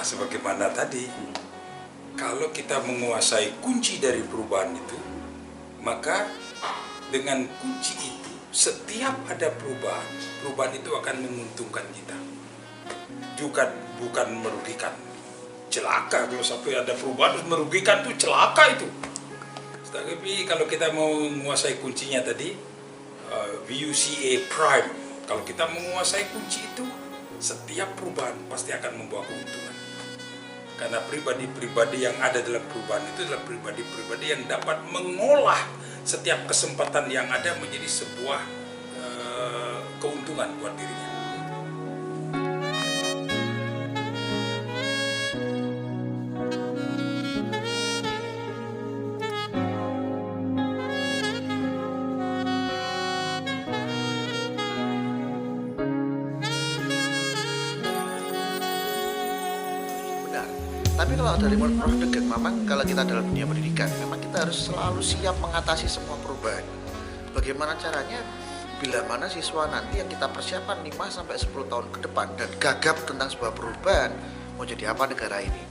sebagaimana tadi, kalau kita menguasai kunci dari perubahan itu, maka dengan kunci itu setiap ada perubahan itu akan menguntungkan kita, juga bukan merugikan. Celaka kalau sampai ada perubahan terus merugikan, itu celaka itu. Tapi kalau kita mau menguasai kuncinya tadi, VUCA prime, kalau kita menguasai kunci itu, setiap perubahan pasti akan membawa keuntungan. Karena pribadi-pribadi yang ada dalam perubahan itu adalah pribadi-pribadi yang dapat mengolah setiap kesempatan yang ada menjadi sebuah keuntungan buat dirinya. Tapi kalau dari menurut Prof. Degeng, memang kalau kita dalam dunia pendidikan, memang kita harus selalu siap mengatasi semua perubahan. Bagaimana caranya? Bila mana siswa nanti yang kita persiapkan 5-10 tahun ke depan dan gagap tentang sebuah perubahan, mau jadi apa negara ini?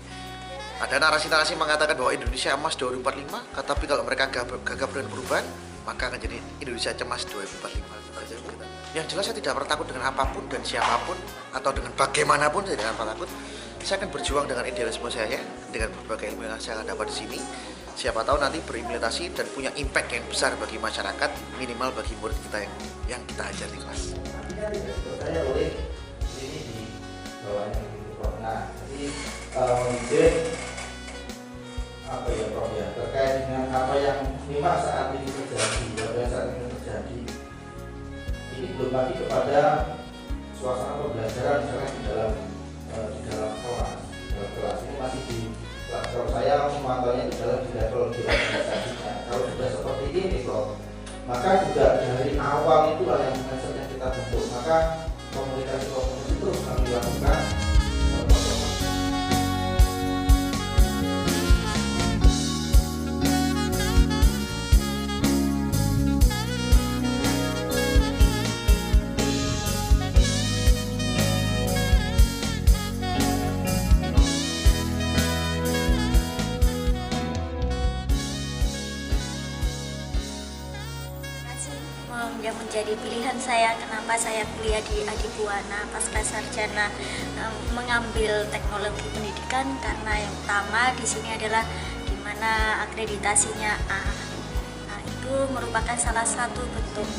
Ada narasi-narasi mengatakan bahwa Indonesia emas 2045, tapi kalau mereka gagap dengan perubahan, maka akan jadi Indonesia cemas 2045. Yang jelas saya tidak pernah takut dengan apapun dan siapapun, atau dengan bagaimanapun saya tidak pernah takut. Saya akan berjuang dengan idealisme saya, dengan berbagai ilmu yang saya akan dapat di sini. Siapa tahu nanti berimplementasi dan punya impact yang besar bagi masyarakat, minimal bagi murid kita yang kita ajar di kelas. Saya boleh ini di bawahnya gitu Prof. Nah, jadi mungkin apa ya Prof ya, terkait dengan apa yang memang saat ini terjadi, apa yang saat ini terjadi, ini belum lagi kepada suasana pembelajaran misalnya di dalam kelas ini masih di kelas. Kalau saya memantaunya di level organisasinya, kalau sudah seperti ini Prof, maka juga dari awal itulah yang mindset yang kita bentuk, maka komunikasi itu harus kami lakukan. Yang menjadi pilihan saya kenapa saya kuliah di Adibuana pasca sarjana mengambil teknologi pendidikan, karena yang utama di sini adalah di mana akreditasinya A. Nah, itu merupakan salah satu bentuk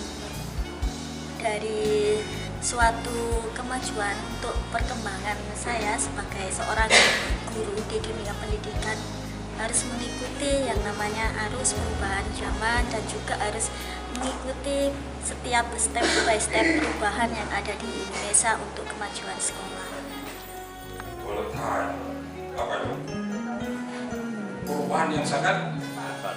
dari suatu kemajuan untuk perkembangan saya sebagai seorang guru di dunia pendidikan. Harus mengikuti yang namanya arus perubahan zaman dan juga harus mengikuti setiap step by step perubahan yang ada di Indonesia untuk kemajuan sekolah. Volatile, apa itu? Perubahan yang sangat ada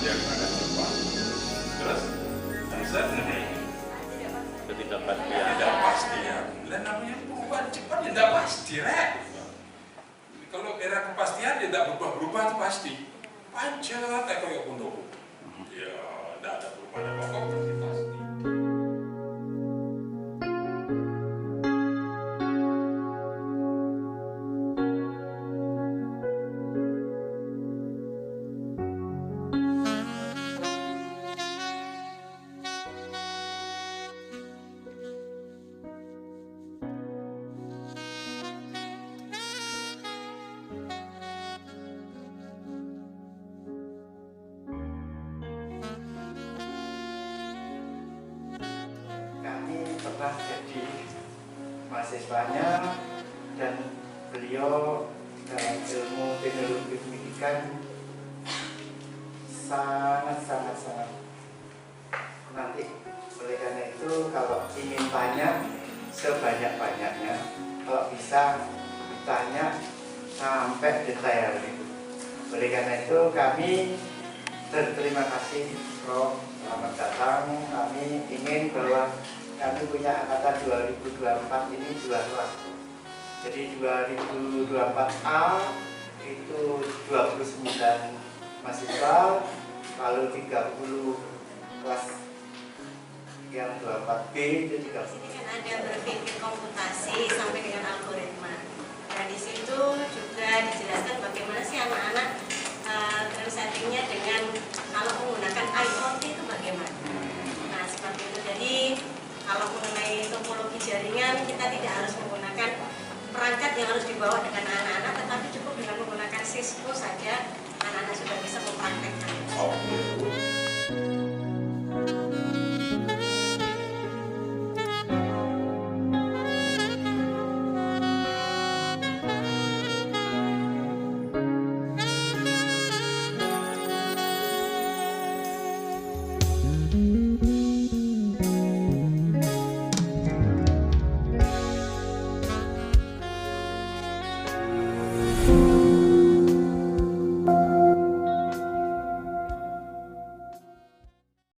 yang agak cepat. Terus, ketidakpastian. Dan namanya perubahan cepat ya tidak pasti, Rek. Kalau era kepastian ya tidak berubah-berubah itu pasti. Pancet kayak untuk ya tidak ada perubahan apa-apa pasti. Pernah jadi mahasiswanya, dan beliau dalam ilmu teknologi pendidikan sangat nanti. Oleh karena itu kalau ingin tanya sebanyak-banyaknya, kalau bisa ditanya sampai detail gitu. Oleh karena itu kami berterima kasih Prof, selamat datang. Kami ingin bahwa kami punya angkatan 2024 ini juara. Jadi 2024A itu 29 mahasiswa, lalu 30 kelas yang 24B itu juga. Di sini kan ada berpikir komputasi sampai dengan algoritma. Nah di situ juga dijelaskan bagaimana sih anak-anak settingnya dengan kalau menggunakan IoT itu bagaimana. Nah seperti itu. Jadi kalau mengenai topologi jaringan kita tidak harus menggunakan perangkat yang harus dibawa dengan anak-anak, tetapi cukup dengan menggunakan Cisco saja anak-anak sudah bisa mempraktekkan. Oke.